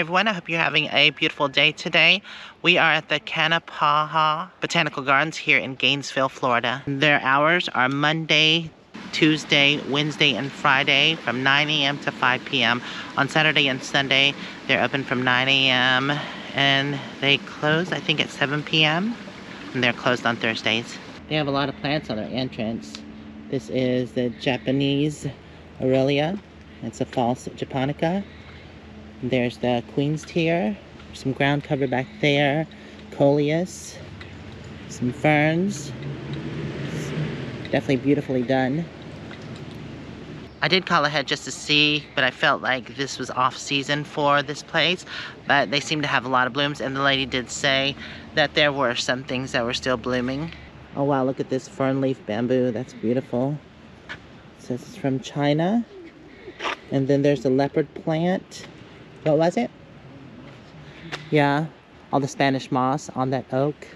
everyone, I hope you're having a beautiful day today. We are at the Kanapaha Botanical Gardens here in Gainesville, Florida. Their hours are Monday, Tuesday, Wednesday, and Friday from 9 a.m. to 5 p.m. On Saturday and Sunday, they're open from 9 a.m. and they close, I think, at 7 p.m. and they're closed on Thursdays. They have a lot of plants on their entrance. This is the Japanese Aurelia. It's a false japonica. There's the Queen's Tear, some ground cover back there, coleus, some ferns. Definitely beautifully done. I did call ahead just to see, but I felt like this was off season for this place, but they seem to have a lot of blooms, and the lady did say that there were some things that were still blooming. Oh wow, look at this fern leaf bamboo, that's beautiful. It says it's from China. And then there's the leopard plant. What was it? Yeah, all the Spanish moss on that oak.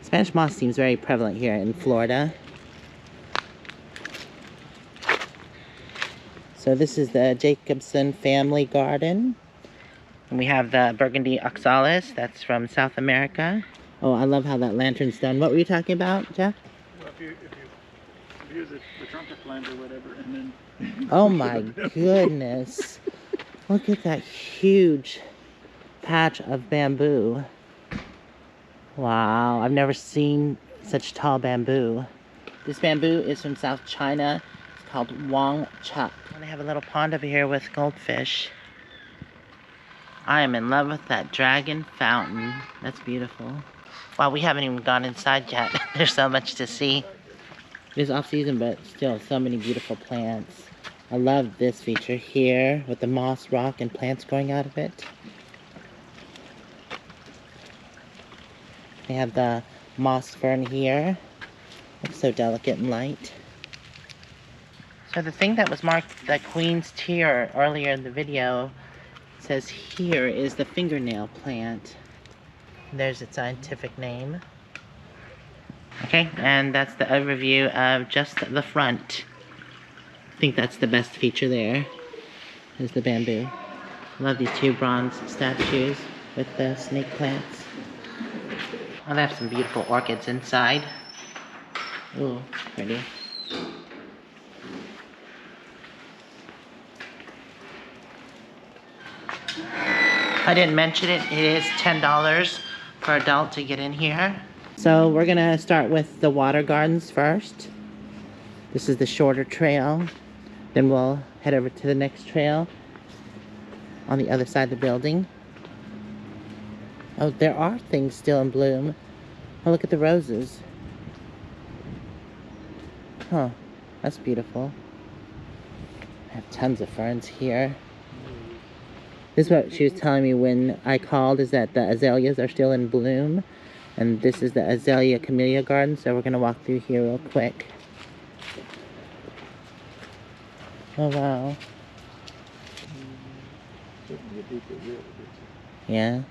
Spanish moss seems very prevalent here in Florida. So this is the Jacobson family garden. And we have the Burgundy oxalis, that's from South America. Oh, I love how that lantern's done. What were you talking about, Jeff? Well, if you use the trumpet plant or whatever, and then... Oh my goodness. Look at that huge patch of bamboo. Wow, I've never seen such tall bamboo. This bamboo is from South China. It's called Wong Chuk. And they have a little pond over here with goldfish. I am in love with that dragon fountain. That's beautiful. Wow, we haven't even gone inside yet. There's so much to see. It is off season, but still so many beautiful plants. I love this feature here with the moss rock and plants growing out of it. They have the moss fern here. Looks so delicate and light. So the thing that was marked the Queen's Tear earlier in the video says here is the fingernail plant. There's its scientific name. Okay, and that's the overview of just the front. I think that's the best feature there, is the bamboo. I love these two bronze statues with the snake plants. Oh, they have some beautiful orchids inside. Ooh, pretty. I didn't mention it, it is $10 per adult to get in here. So we're gonna start with the water gardens first. This is the shorter trail. Then we'll head over to the next trail on the other side of the building. Oh, there are things still in bloom. Oh, look at the roses. Huh, that's beautiful. I have tons of ferns here. This is what she was telling me when I called, is that the azaleas are still in bloom. And this is the Azalea Camellia Garden, so we're going to walk through here real quick. Oh, wow. Yeah.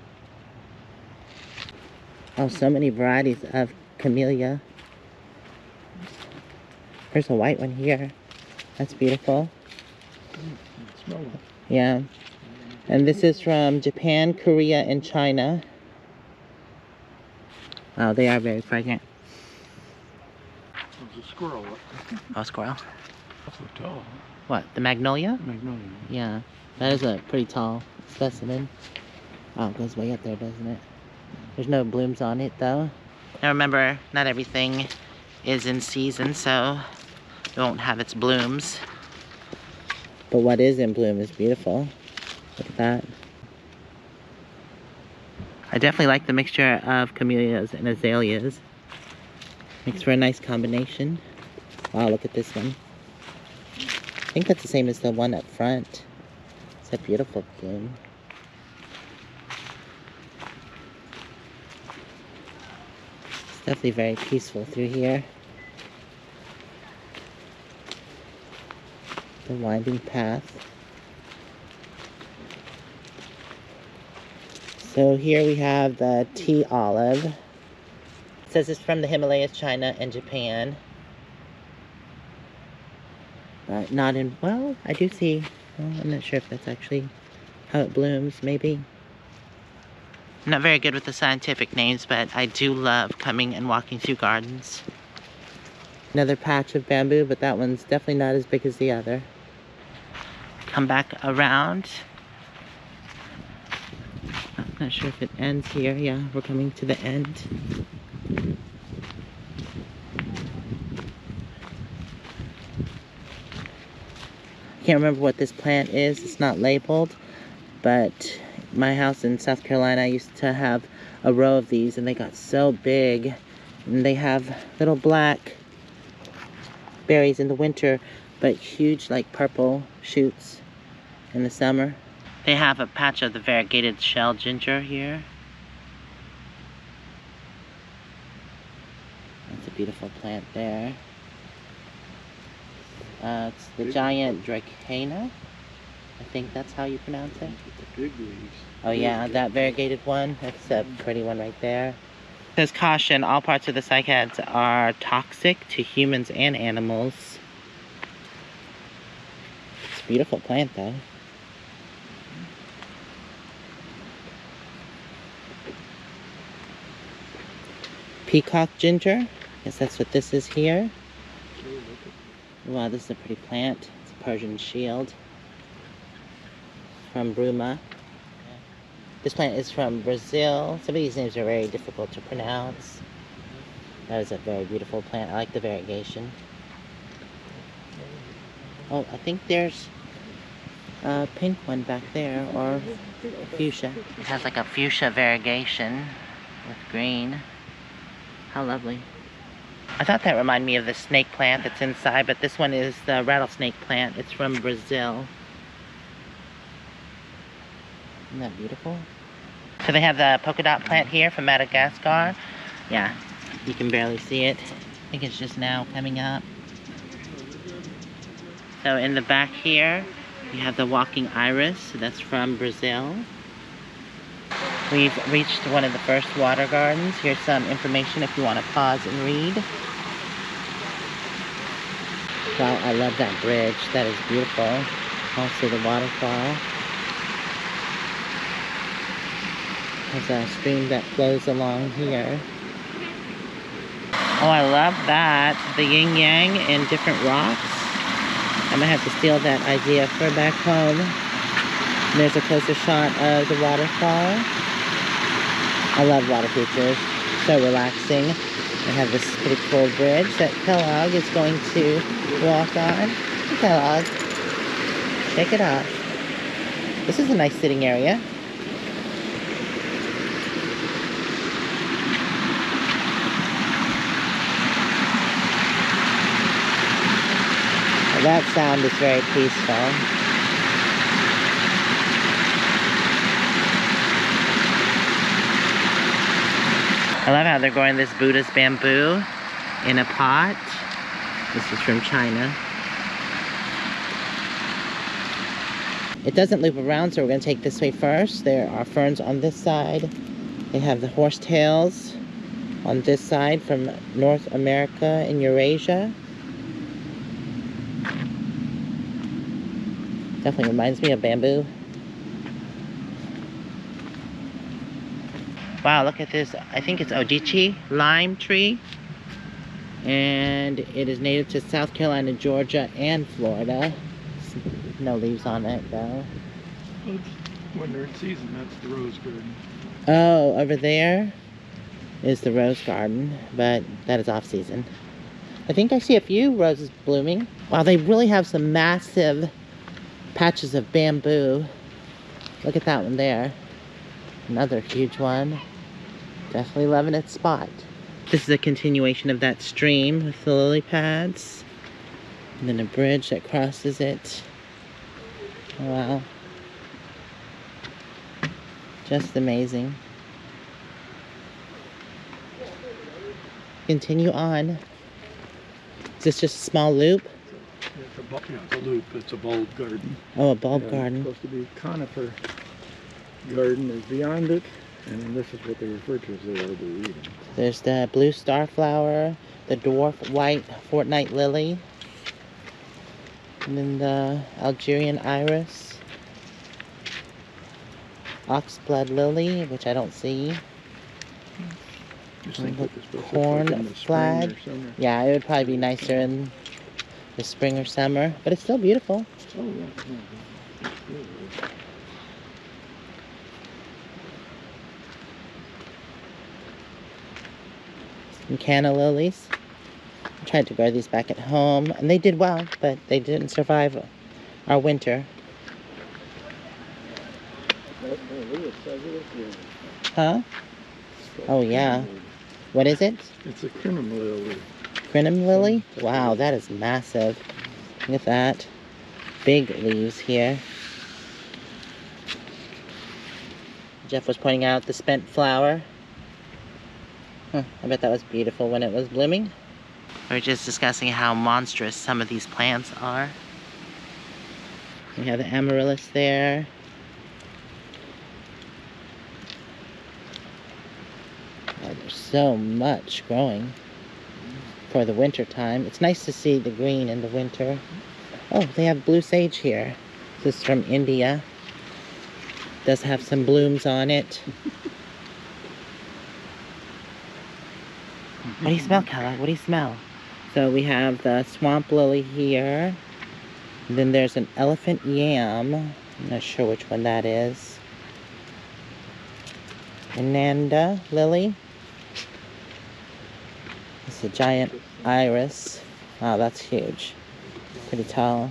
Oh, so many varieties of camellia. There's a white one here. That's beautiful. Yeah. And this is from Japan, Korea, and China. Wow, they are very fragrant. There's a squirrel. Oh, squirrel. That's so tall. What, the magnolia? Magnolia. Yeah, that is a pretty tall specimen. Oh, it goes way up there, doesn't it? There's no blooms on it, though. Now remember, not everything is in season, so it won't have its blooms. But what is in bloom is beautiful. Look at that. I definitely like the mixture of camellias and azaleas. Makes for a nice combination. Wow, look at this one. I think that's the same as the one up front. It's a beautiful bloom. It's definitely very peaceful through here. The winding path. So here we have the tea olive. It says it's from the Himalayas, China, and Japan. Not in, well, I do see Well, I'm not sure if that's actually how it blooms, maybe. I'm not very good with the scientific names, but I do love coming and walking through gardens. Another patch of bamboo, but that one's definitely not as big as the other. Come back around. I'm not sure if it ends here. Yeah, we're coming to the end. I can't remember what this plant is. It's not labeled, but my house in South Carolina, I used to have a row of these, and they got so big. And they have little black berries in the winter, but huge, like, purple shoots in the summer. They have a patch of the variegated shell ginger here. That's a beautiful plant there. It's the giant Dracaena. I think that's how you pronounce it. The big leaves. Oh yeah, that variegated one. That's a pretty one right there. It says caution, all parts of the cycads are toxic to humans and animals. It's a beautiful plant though. Peacock ginger. Guess that's what this is here. Wow, this is a pretty plant. It's a Persian shield from Bruma. This plant is from Brazil. Some of these names are very difficult to pronounce. That is a very beautiful plant. I like the variegation. Oh, I think there's a pink one back there, or fuchsia. It has like a fuchsia variegation with green. How lovely. I thought that reminded me of the snake plant that's inside, but this one is the rattlesnake plant. It's from Brazil. Isn't that beautiful? So they have the polka dot plant here from Madagascar. Yeah, you can barely see it. I think it's just now coming up. So in the back here, you have the walking iris. That's from Brazil. We've reached one of the first water gardens. Here's some information if you want to pause and read. Wow, I love that bridge. That is beautiful. Also the waterfall. There's a stream that flows along here. Oh, I love that. The yin yang in different rocks. I might have to steal that idea for back home. And there's a closer shot of the waterfall. I love water features. So relaxing. I have this pretty cool bridge that Kellogg is going to walk on. Hey, Kellogg. Shake it off. This is a nice sitting area. That sound is very peaceful. I love how they're growing this Buddha's bamboo in a pot. This is from China. It doesn't loop around, so we're going to take this way first. There are ferns on this side. They have the horsetails on this side from North America and Eurasia. Definitely reminds me of bamboo. Wow, look at this. I think it's Odichi lime tree. And it is native to South Carolina, Georgia, and Florida. No leaves on it, though. Well, when they're in season, that's the rose garden. Oh, over there is the rose garden, but that is off season. I think I see a few roses blooming. Wow, they really have some massive patches of bamboo. Look at that one there. Another huge one. Definitely loving its spot. This is a continuation of that stream with the lily pads. And then a bridge that crosses it. Wow. Just amazing. Continue on. Is this just a small loop? It's a loop. It's a bulb garden. Oh, a bulb garden. It's supposed to be conifer garden is beyond it, and then this is what they refer to as the arboretum. There's the blue starflower, the dwarf white fortnight lily. And then the Algerian iris. Oxblood lily, which I don't see. Just think what this looks Corn like in the flag. spring or summer. Yeah, it would probably be nicer in the spring or summer, but it's still beautiful. Oh, yeah. Some canna lilies. I tried to grow these back at home, and they did well, but they didn't survive our winter. Huh? Oh, yeah. What is it? It's a crinum lily. Crinum lily? Wow, that is massive. Look at that. Big leaves here. Jeff was pointing out the spent flower. Huh, I bet that was beautiful when it was blooming. We were just discussing how monstrous some of these plants are. We have the amaryllis there. Oh, there's so much growing for the winter time. It's nice to see the green in the winter. Oh, they have blue sage here. This is from India. Does have some blooms on it. What do you smell, Kala? What do you smell? So we have the swamp lily here. And then there's an elephant yam. I'm not sure which one that is. Ananda lily. It's a giant iris. Wow, that's huge. Pretty tall.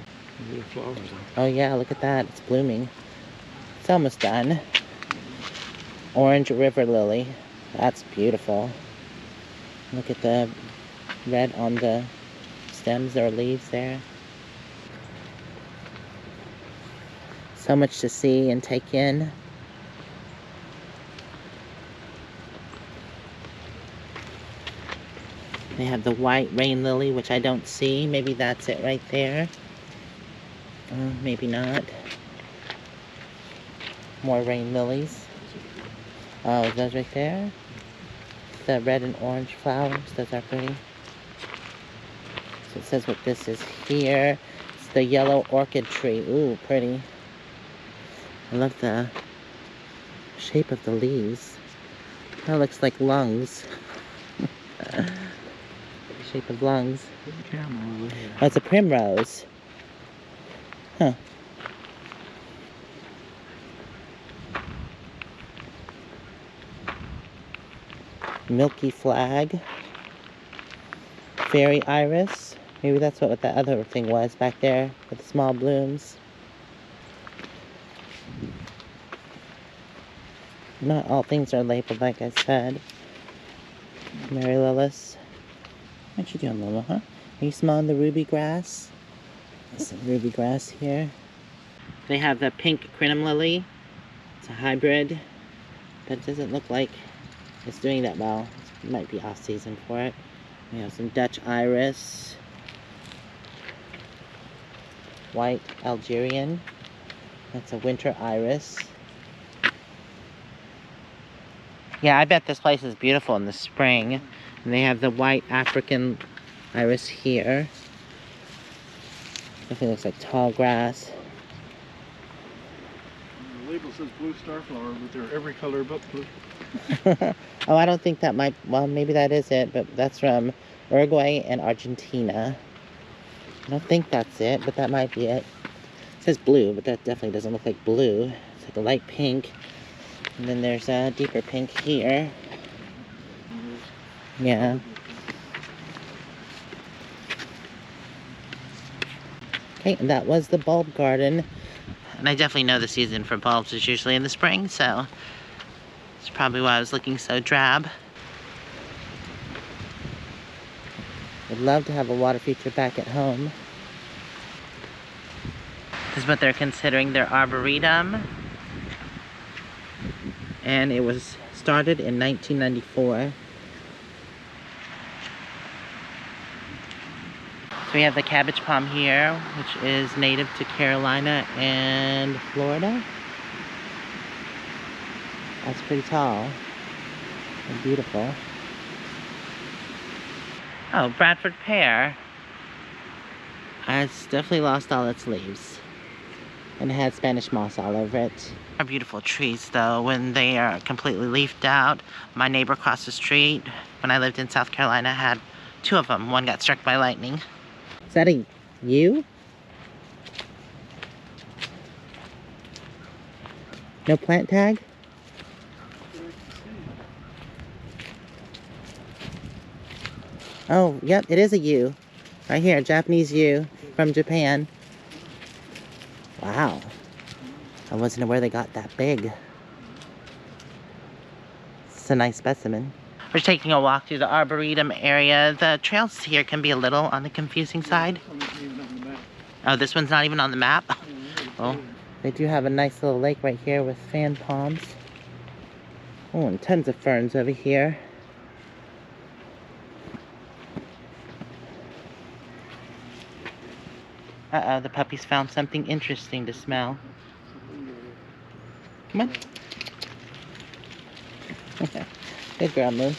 Oh yeah, look at that. It's blooming. It's almost done. Orange river lily. That's beautiful. Look at the red on the stems or leaves there. So much to see and take in. They have the white rain lily, which I don't see. Maybe that's it right there. Maybe not. More rain lilies. Oh, those right there? The red and orange flowers, those are pretty. So it says what this is here. It's the yellow orchid tree. Ooh, pretty. I love the shape of the leaves. That looks like lungs. The shape of lungs. Oh, it's a primrose. Huh. Milky flag. Fairy iris. Maybe that's what that other thing was back there with the small blooms. Not all things are labeled, like I said. Mary Lillis. What you doing, Lila, huh? Are you smelling the ruby grass? There's some ruby grass here. They have the pink crinum lily. It's a hybrid, but it doesn't look like it's doing that well. It might be off season for it. We have some Dutch iris. White Algerian. That's a winter iris. Yeah, I bet this place is beautiful in the spring. And they have the white African iris here. Definitely looks like tall grass. The label says blue starflower, but they're every color but blue. Oh, I don't think that might, well, maybe that is it, but that's from Uruguay and Argentina. I don't think that's it, but that might be it. It says blue, but that definitely doesn't look like blue. It's like a light pink. And then there's a deeper pink here. Yeah. Okay, and that was the bulb garden. And I definitely know the season for bulbs is usually in the spring, so that's probably why I was looking so drab. Would love to have a water feature back at home. This is what they're considering their arboretum. And it was started in 1994. So we have the cabbage palm here, which is native to Carolina and Florida. That's pretty tall and beautiful. Oh, Bradford pear. It's definitely lost all its leaves. And it had Spanish moss all over it. Are beautiful trees though when they are completely leafed out. My neighbor across the street, when I lived in South Carolina, had 2 of them. One got struck by lightning. Is that a yew? No plant tag? Oh, yep, it is a yew. Right here, Japanese yew from Japan. Wow. I wasn't aware they got that big. It's a nice specimen. We're taking a walk through the Arboretum area. The trails here can be a little on the confusing side. Oh, this one's not even on the map? Oh, they do have a nice little lake right here with fan palms. Oh, and tons of ferns over here. Uh-oh, the puppies found something interesting to smell. Come on. Good girl, Moon.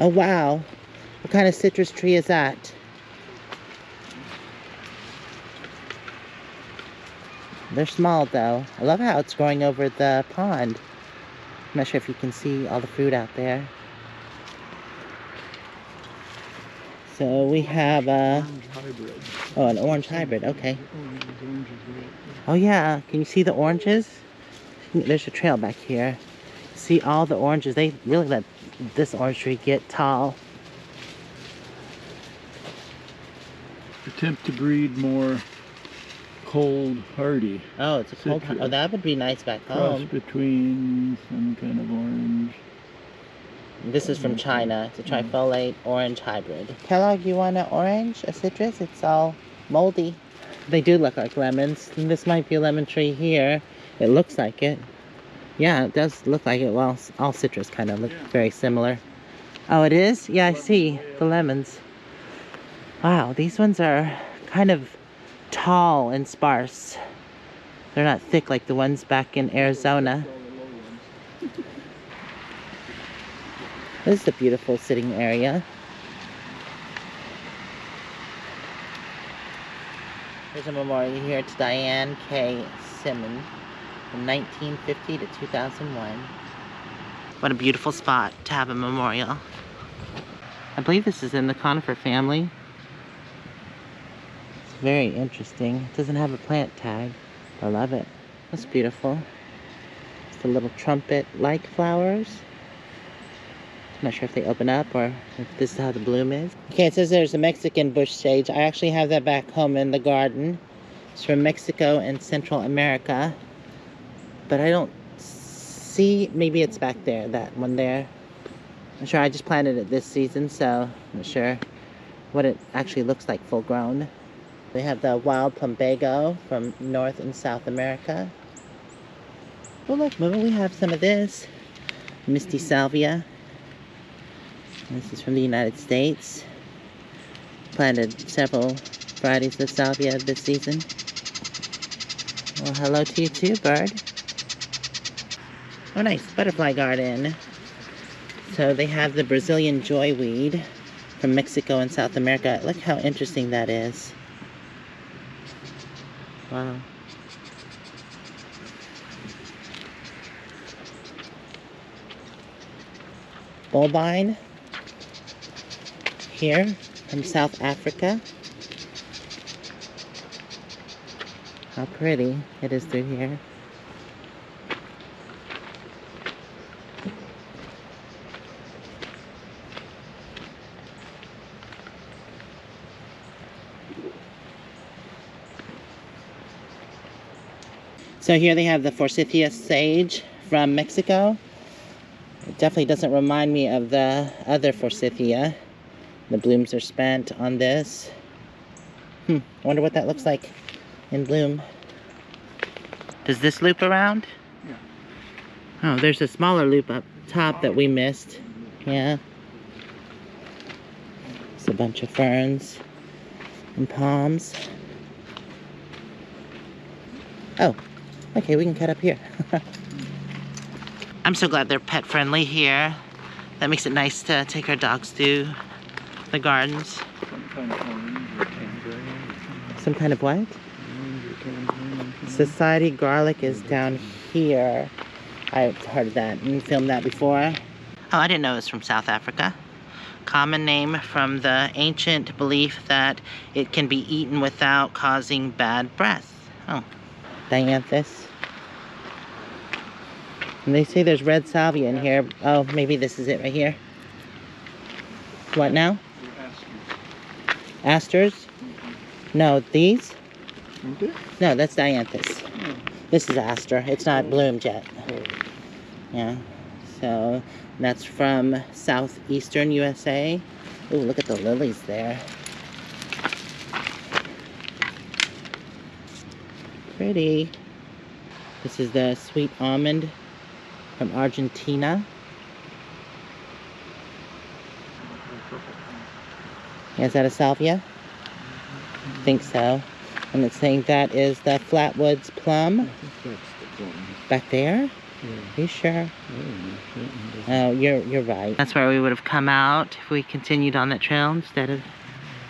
Oh, wow. What kind of citrus tree is that? They're small, though. I love how it's growing over the pond. I'm not sure if you can see all the fruit out there. So we have a... Oh, an orange hybrid. Okay. Oh, yeah. Can you see the oranges? There's a trail back here. See all the oranges. They really let this orange tree get tall. Attempt to breed more cold hardy. Oh, it's a cold. Oh, that would be nice back Cross home. between some kind of orange. This is from China. It's a trifoliate orange hybrid. Kellogg, you want an orange, a citrus? It's all moldy. They do look like lemons. And this might be a lemon tree here. It looks like it. Yeah, it does look like it. Well, all citrus kind of look very similar. Oh, it is? Yeah, I see the lemons. Wow, these ones are kind of tall and sparse. They're not thick like the ones back in Arizona. This is a beautiful sitting area. There's a memorial here to Diane K. Simmons from 1950 to 2001. What a beautiful spot to have a memorial. I believe this is in the conifer family. It's very interesting. It doesn't have a plant tag. I love it. That's beautiful. It's the little trumpet-like flowers. I'm not sure if they open up or if this is how the bloom is. Okay, it says there's a Mexican bush sage. I actually have that back home in the garden. It's from Mexico and Central America. But I don't see, maybe it's back there, that one there. I'm sure I just planted it this season, so I'm not sure what it actually looks like full grown. We have the wild plumbago from North and South America. Oh look, maybe we have some of this. Misty salvia. This is from the United States. Planted several varieties of salvia this season. Well, hello to you too, bird. Oh, nice. Butterfly garden. So they have the Brazilian joyweed from Mexico and South America. Look how interesting that is. Wow. Bulbine. Here from South Africa. How pretty it is through here. So here they have the Forsythia sage from Mexico. It definitely doesn't remind me of the other Forsythia. The blooms are spent on this. I wonder what that looks like in bloom. Does this loop around? Yeah. Oh, there's a smaller loop up top that we missed. Yeah. It's a bunch of ferns and palms. Oh, Okay, we can cut up here. I'm so glad they're pet friendly here. That makes it nice to take our dogs to the gardens. Some kind of orange or tangerine. Some kind of what? Orange or tangerine. Society garlic is down here. I've heard of that and filmed that before. Oh, I didn't know it was from South Africa. Common name from the ancient belief that it can be eaten without causing bad breath. Oh, dianthus. And they say there's red salvia in here. Oh, maybe this is it right here. What now? Asters? No, these? No, that's dianthus. This is aster. It's not bloomed yet. Yeah. So that's from southeastern USA. Ooh, look at the lilies there. Pretty. This is the sweet almond from Argentina. Is that a salvia? I think so. And it's saying that is the Flatwoods plum. I think that's the plum. Back there? Yeah. Are you sure? Oh, you're right. That's where we would have come out if we continued on that trail instead of...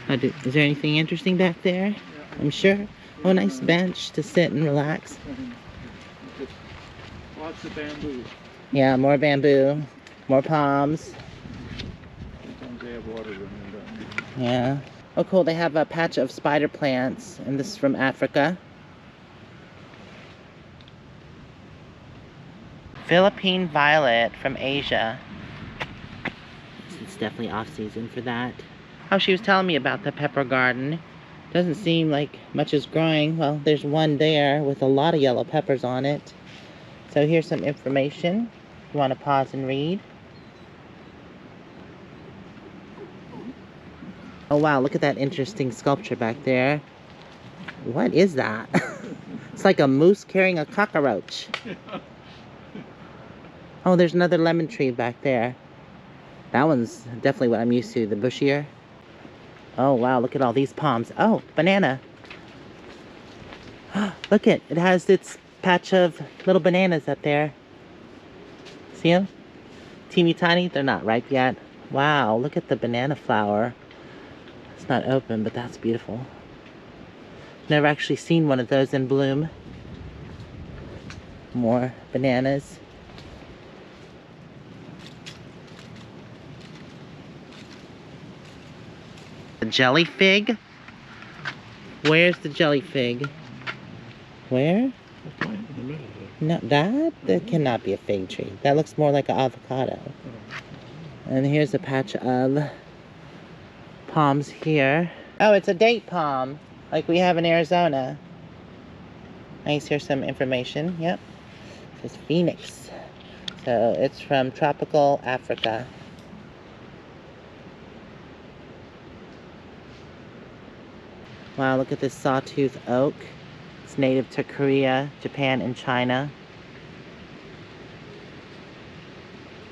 Is there anything interesting back there? Yeah. I'm sure. Oh, a nice bench to sit and relax. Lots of bamboo. Yeah, more bamboo, more palms. Sometimes they have water running down. Yeah. Oh, cool. They have a patch of spider plants, and this is from Africa. Philippine violet from Asia. It's definitely off-season for that. Oh, she was telling me about the pepper garden. Doesn't seem like much is growing. Well, there's one there with a lot of yellow peppers on it. So here's some information. You want to pause and read? Oh wow, look at that interesting sculpture back there. What is that? It's like a moose carrying a cockroach. Oh, there's another lemon tree back there. That one's definitely what I'm used to, the bushier. Oh wow, look at all these palms. Oh, banana. Look it has its patch of little bananas up there. See them? Teeny tiny, they're not ripe yet. Wow, look at the banana flower. It's not open, but that's beautiful. Never actually seen one of those in bloom. More bananas. The jelly fig? Where's the jelly fig? Where? No, that cannot be a fig tree. That looks more like an avocado. And here's a patch of palms here. Oh, it's a date palm, like we have in Arizona. Nice, here's some information. Yep. It says Phoenix. So it's from tropical Africa. Wow, look at this sawtooth oak. It's native to Korea, Japan, and China.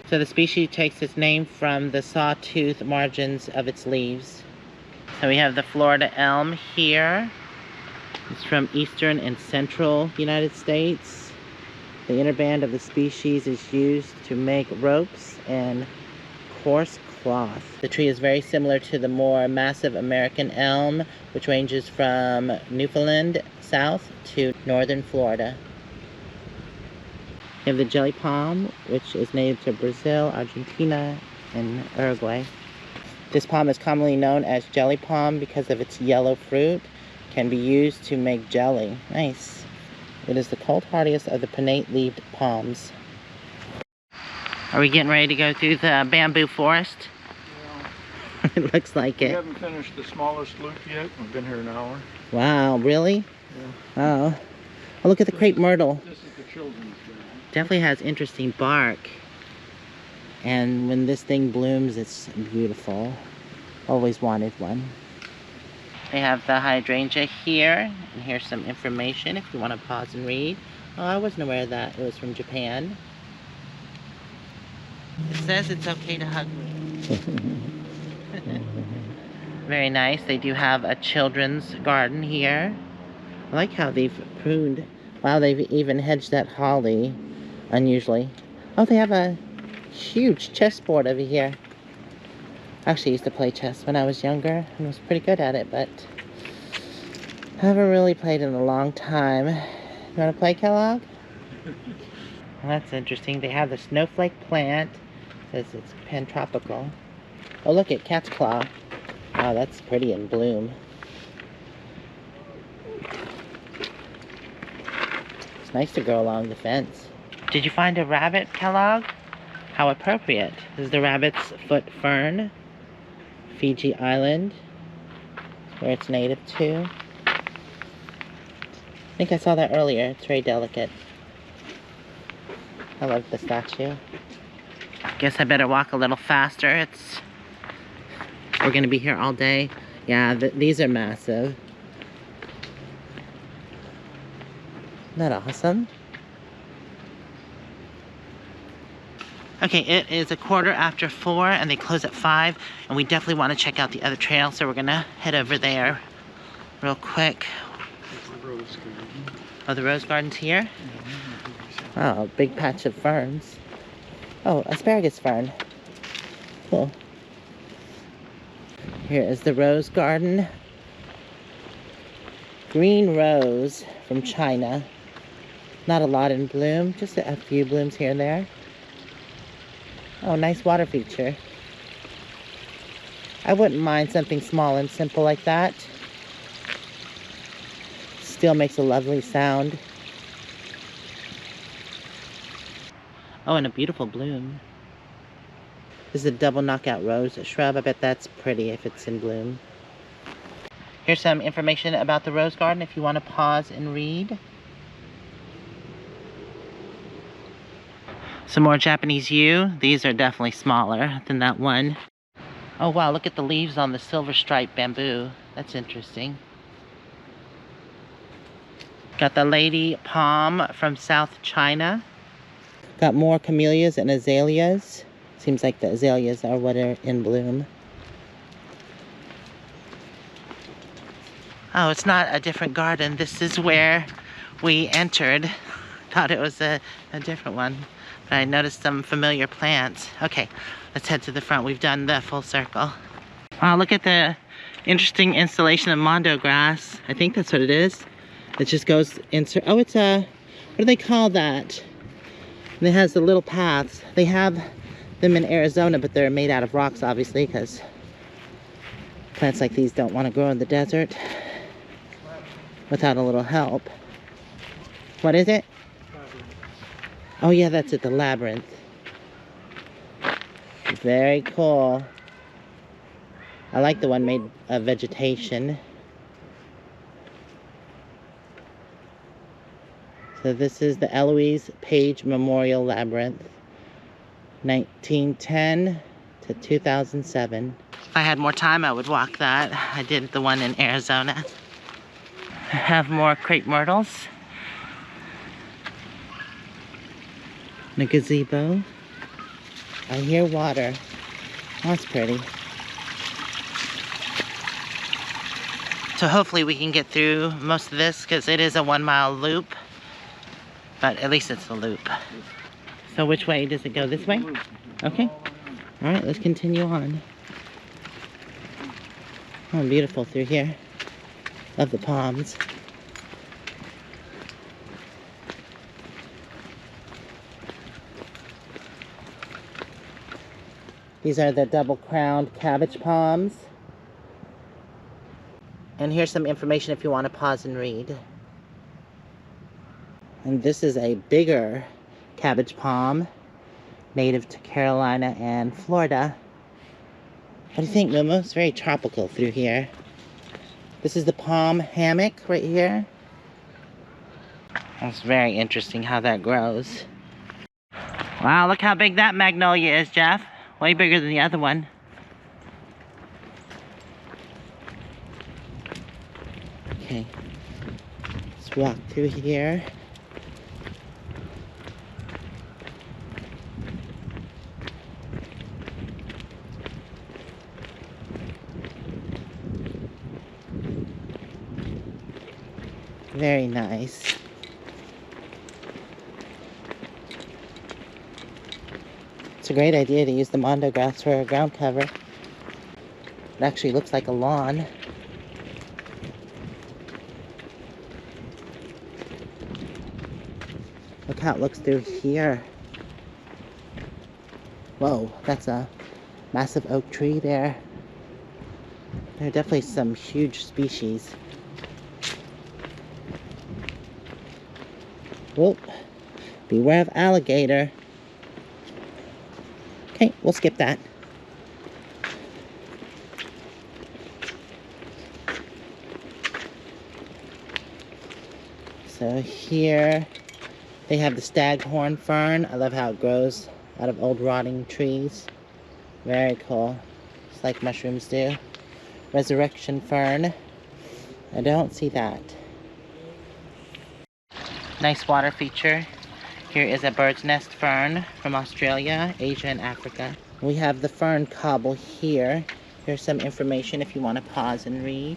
So the species takes its name from the sawtooth margins of its leaves. So we have the Florida elm here. It's from eastern and central United States. The inner band of the species is used to make ropes and coarse cloth. The tree is very similar to the more massive American elm, which ranges from Newfoundland south to northern Florida. We have the jelly palm, which is native to Brazil, Argentina, and Uruguay. This palm is commonly known as jelly palm because of its yellow fruit. It can be used to make jelly. Nice. It is the cold hardiest of the pinnate-leaved palms. Are we getting ready to go through the bamboo forest? Yeah. It looks like it. We haven't finished the smallest loop yet. We've been here an hour. Wow, really? Yeah. Oh, look at the crepe myrtle. This is the children's garden. Definitely has interesting bark. And when this thing blooms, it's beautiful. Always wanted one. They have the hydrangea here. And here's some information if you want to pause and read. Oh, I wasn't aware of that. It was from Japan. It says it's okay to hug me. Very nice. They do have a children's garden here. I like how they've pruned Wow, they've even hedged that holly unusually. Oh, they have a huge chessboard over here. I actually used to play chess when I was younger and was pretty good at it, but I haven't really played in a long time. You want to play, Kellogg? Well, that's interesting. They have the snowflake plant. It says it's pantropical. Oh, look at cat's claw. Wow, that's pretty in bloom. It's nice to go along the fence. Did you find a rabbit, Kellogg? How appropriate. This is the rabbit's foot fern. Fiji Island, where it's native to. I think I saw that earlier. It's very delicate. I love the statue. Guess I better walk a little faster. We're gonna be here all day. Yeah, these are massive. Isn't that awesome? Okay, it is 4:15 and they close at 5, and we definitely want to check out the other trail, so we're gonna head over there real quick. It's the rose garden. Oh, the rose garden's here? Oh, big patch of ferns. Oh, asparagus fern. Cool. Here is the rose garden. Green rose from China. Not a lot in bloom, just a few blooms here and there. Oh, nice water feature. I wouldn't mind something small and simple like that. Still makes a lovely sound. Oh, and a beautiful bloom. This is a double knockout rose shrub. I bet that's pretty if it's in bloom. Here's some information about the rose garden if you want to pause and read. Some more Japanese yew. These are definitely smaller than that one. Oh wow, look at the leaves on the silver striped bamboo. That's interesting. Got the lady palm from South China. Got more camellias and azaleas. Seems like the azaleas are what are in bloom. Oh, it's not a different garden. This is where we entered. Thought it was a different one. But I noticed some familiar plants. Okay, let's head to the front. We've done the full circle. Wow, look at the interesting installation of mondo grass. I think that's what it is. It just goes in. Oh, it's a, what do they call that? And it has the little paths. They have them in Arizona, but they're made out of rocks, obviously, because plants like these don't want to grow in the desert without a little help. What is it? Oh yeah, that's it, the labyrinth. Very cool. I like the one made of vegetation. So this is the Eloise Page Memorial Labyrinth, 1910 to 2007. If I had more time, I would walk that. I did the one in Arizona. I have more crepe myrtles. And a gazebo. I hear water. Oh, that's pretty. So hopefully we can get through most of this because it is a 1-mile loop. But at least it's a loop. So which way does it go? This way? Okay. All right, let's continue on. Oh, beautiful through here. Love the palms. These are the double-crowned cabbage palms. And here's some information if you want to pause and read. And this is a bigger cabbage palm, native to Carolina and Florida. What do you think, Momo? It's very tropical through here. This is the palm hammock right here. That's very interesting how that grows. Wow, look how big that magnolia is, Jeff. Way bigger than the other one. Okay, let's walk through here. Very nice. a great idea to use the mondo grass for a ground cover. It actually looks like a lawn. Look how it looks through here. Whoa, that's a massive oak tree there. There are definitely some huge species. Whoa, beware of alligator. Okay, we'll skip that. So here they have the staghorn fern. I love how it grows out of old rotting trees. Very cool. Just like mushrooms do. Resurrection fern. I don't see that. Nice water feature. Here is a bird's nest fern from Australia, Asia, and Africa. We have the fern cobble here. Here's some information if you want to pause and read.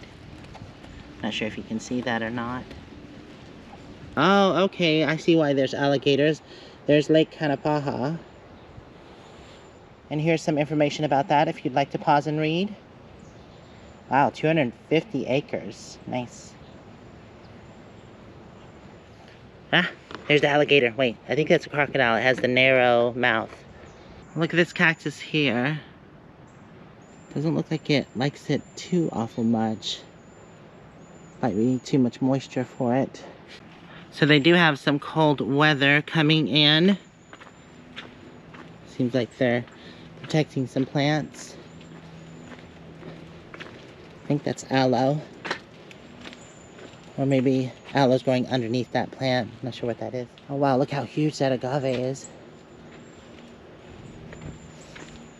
Not sure if you can see that or not. Oh, okay. I see why there's alligators. There's Lake Kanapaha. And here's some information about that if you'd like to pause and read. Wow, 250 acres. Nice. Ah, there's the alligator. Wait, I think that's a crocodile. It has the narrow mouth. Look at this cactus here. Doesn't look like it likes it too awful much. Might be too much moisture for it. So they do have some cold weather coming in. Seems like they're protecting some plants. I think that's aloe. Or maybe aloe's growing underneath that plant. Not sure what that is. Oh wow, look how huge that agave is.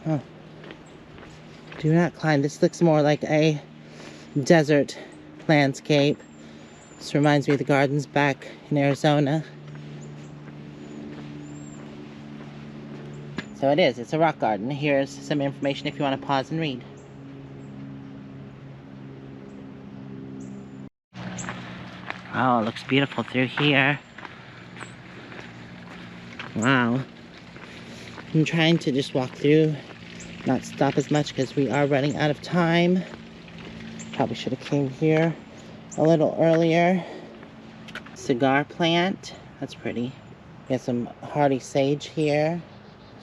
Huh. Do not climb. This looks more like a desert landscape. This reminds me of the gardens back in Arizona. So it is. It's a rock garden. Here's some information if you want to pause and read. Oh, it looks beautiful through here. Wow. I'm trying to just walk through, not stop as much because we are running out of time. Probably should have came here a little earlier. Cigar plant. That's pretty. We have some hardy sage here.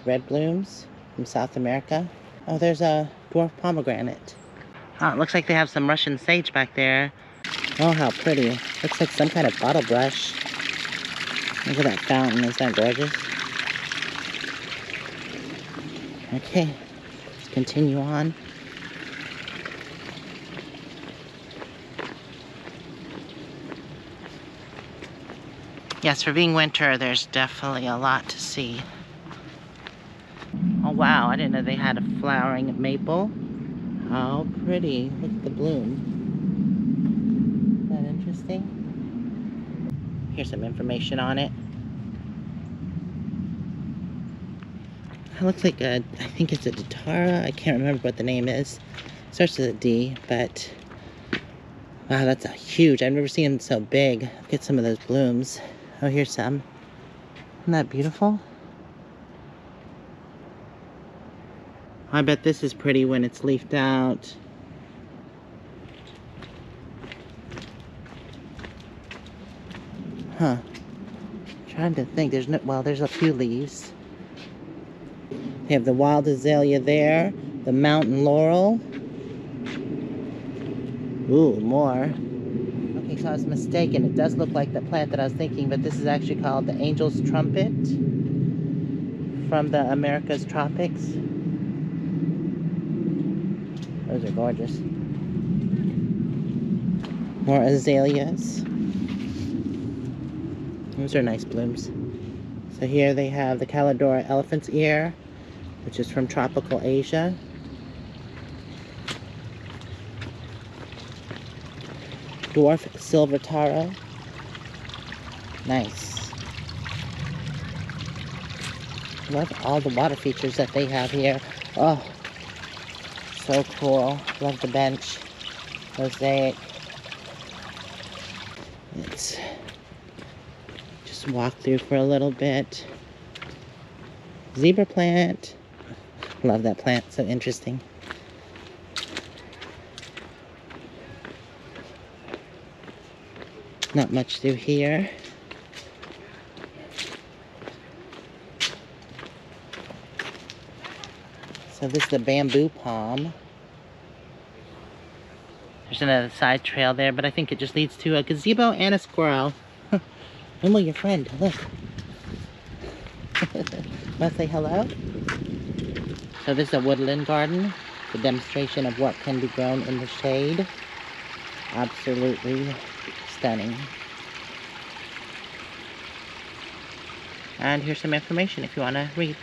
Red blooms from South America. Oh, there's a dwarf pomegranate. Oh, it looks like they have some Russian sage back there. Oh, how pretty. Looks like some kind of bottle brush. Look at that fountain. Isn't that gorgeous? Okay, let's continue on. Yes, for being winter, there's definitely a lot to see. Oh wow, I didn't know they had a flowering maple. How pretty. Look at the bloom. Isn't that interesting? Here's some information on it. It looks like a, I think it's a Datara. I can't remember what the name is. It starts with a D, but wow, that's a huge. I've never seen them so big. Look at some of those blooms. Oh, here's some. Isn't that beautiful? I bet this is pretty when it's leafed out. Huh. Trying to think. There's no, well, there's a few leaves. They have the wild azalea there, the mountain laurel. Ooh, more. Okay, so I was mistaken. It does look like the plant that I was thinking, but this is actually called the angel's trumpet from the America's tropics. Those are gorgeous. More azaleas. Those are nice blooms. So here they have the Calodora elephant's ear, which is from tropical Asia. Dwarf silver taro. Nice. Love all the water features that they have here. Oh, so cool. Love the bench. Mosaic. Let's just walk through for a little bit. Zebra plant. Love that plant, so interesting. Not much through here. So this is the bamboo palm. There's another side trail there, but I think it just leads to a gazebo and a squirrel. Mimo, your friend, look. Wanna say hello? So this is a woodland garden. It's a demonstration of what can be grown in the shade. Absolutely stunning. And here's some information if you want to read.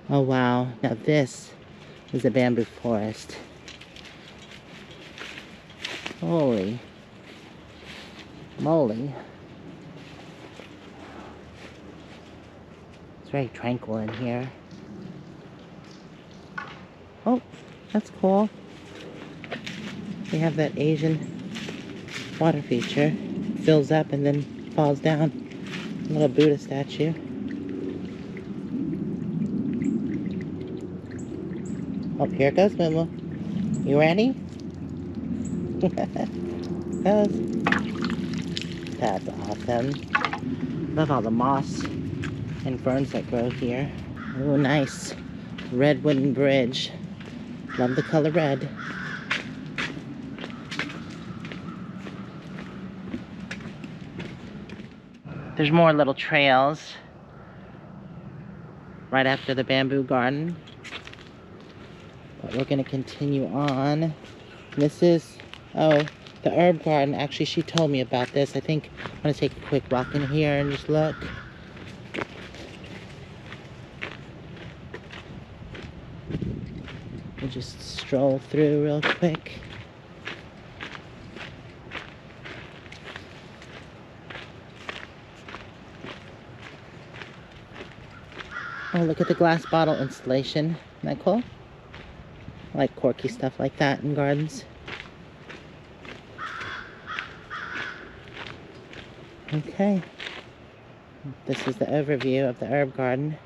Oh wow, now this is a bamboo forest. Holy moly. It's very tranquil in here. Oh, that's cool. They have that Asian water feature. Fills up and then falls down. A little Buddha statue. Oh, here it goes, Momo. You ready? That's awesome. Love all the moss and ferns that grow here. Oh, nice. Red wooden bridge. Love the color red. There's more little trails right after the bamboo garden. But we're gonna continue on. This is, oh, the herb garden. Actually, she told me about this. I think I'm gonna take a quick walk in here and just look. We'll just stroll through real quick. Oh, look at the glass bottle installation. Isn't that cool? I like quirky stuff like that in gardens. Okay. This is the overview of the herb garden.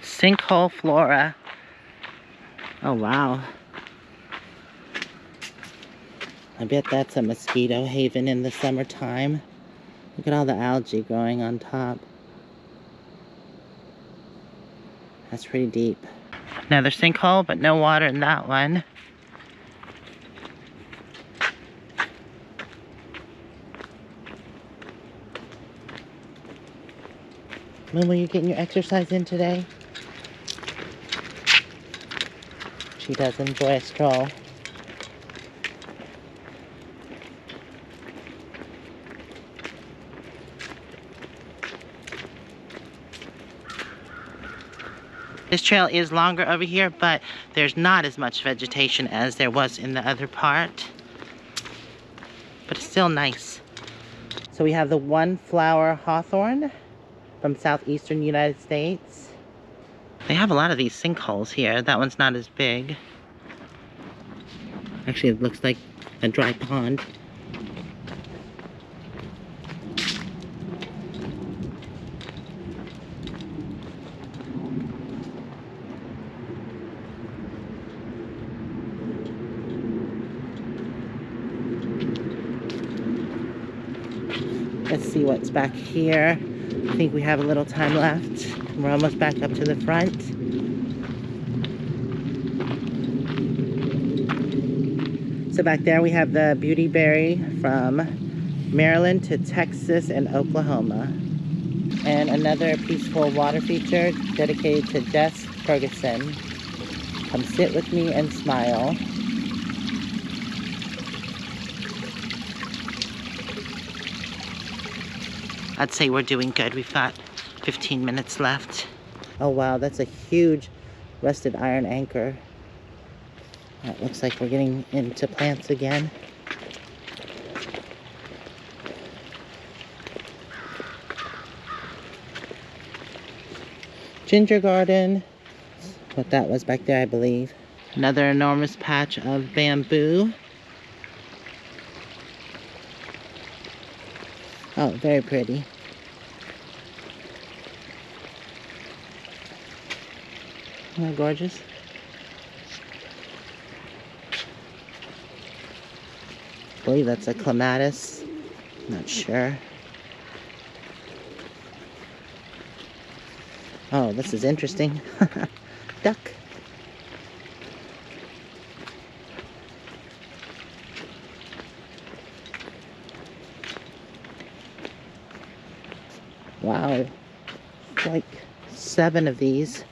Sinkhole flora. Oh, wow. I bet that's a mosquito haven in the summertime. Look at all the algae growing on top. That's pretty deep. Another sinkhole, but no water in that one. Moon, were you getting your exercise in today? She does enjoy a stroll. This trail is longer over here, but there's not as much vegetation as there was in the other part. But it's still nice. So we have the one flower hawthorn from southeastern United States. They have a lot of these sinkholes here. That one's not as big. Actually, it looks like a dry pond. Let's see what's back here. I think we have a little time left. We're almost back up to the front. So back there we have the beautyberry from Maryland to Texas and Oklahoma. And another peaceful water feature dedicated to Jess Ferguson. Come sit with me and smile. I'd say we're doing good. We've got 15 minutes left. Oh wow, that's a huge rusted iron anchor. It looks like we're getting into plants again. Ginger garden. What that was back there, I believe. Another enormous patch of bamboo. Oh, very pretty. Isn't that gorgeous? I believe that's a clematis. Not sure. Oh, this is interesting. Duck. Wow. It's like 7 of these.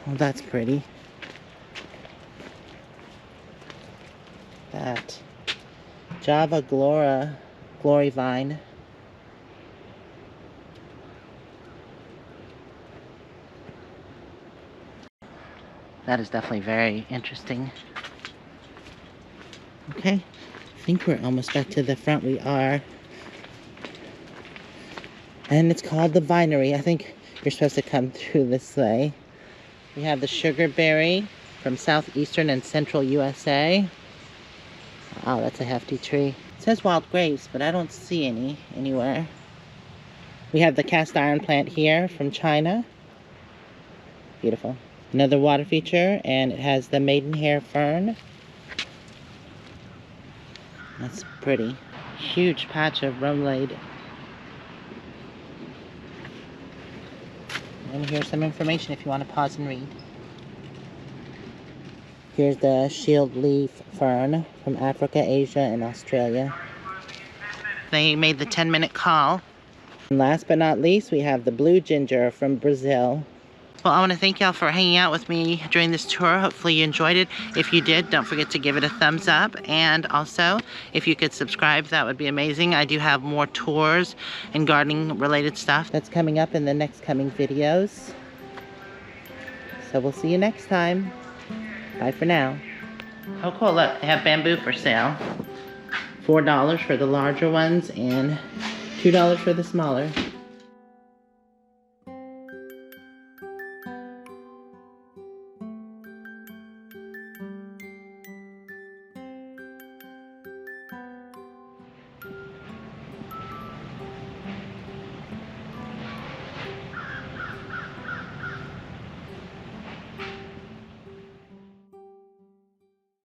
Oh, that's pretty. That Java glory vine. That is definitely very interesting. Okay, I think we're almost back to the front. We are. And it's called the vinery. I think you're supposed to come through this way. We have the sugarberry from southeastern and central USA. Wow, that's a hefty tree. It says wild grapes, but I don't see any anywhere. We have the cast iron plant here from China. Beautiful. Another water feature, and it has the maidenhair fern. That's pretty. Huge patch of bromelaid. And here's some information if you want to pause and read. Here's the shield leaf fern from Africa, Asia, and Australia. They made the 10-minute call. And last but not least, we have the blue ginger from Brazil. Well, I want to thank y'all for hanging out with me during this tour. Hopefully you enjoyed it. If you did, don't forget to give it a thumbs up. And also, if you could subscribe, that would be amazing. I do have more tours and gardening related stuff that's coming up in the next coming videos. So we'll see you next time. Bye for now. Oh cool, look, they have bamboo for sale. $4 for the larger ones and $2 for the smaller.